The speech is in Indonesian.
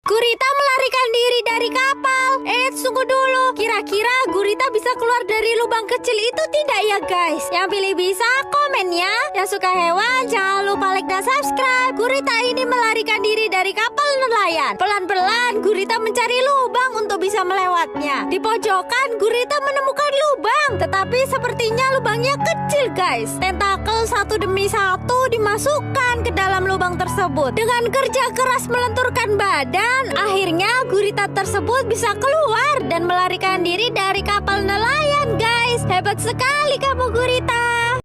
Gurita melarikan diri dari kapal. Tunggu dulu. Kira-kira Gurita bisa keluar dari lubang kecil itu tidak ya guys? Yang pilih bisa komen ya. Yang suka hewan jangan lupa like dan subscribe. Gurita ini melarikan diri dari kapal nelayan. Pelan-pelan Gurita mencari lubang untuk bisa melewatnya. Di pojokan Gurita menemukan lubang, tetapi sepertinya lubangnya kecil guys. Tentakel satu demi satu dimasukkan ke dalam lubang tersebut. Dengan kerja keras melenturkan badan, akhirnya Gurita tersebut bisa keluar dan melarikan diri dari kapal nelayan guys. Hebat sekali kamu Gurita.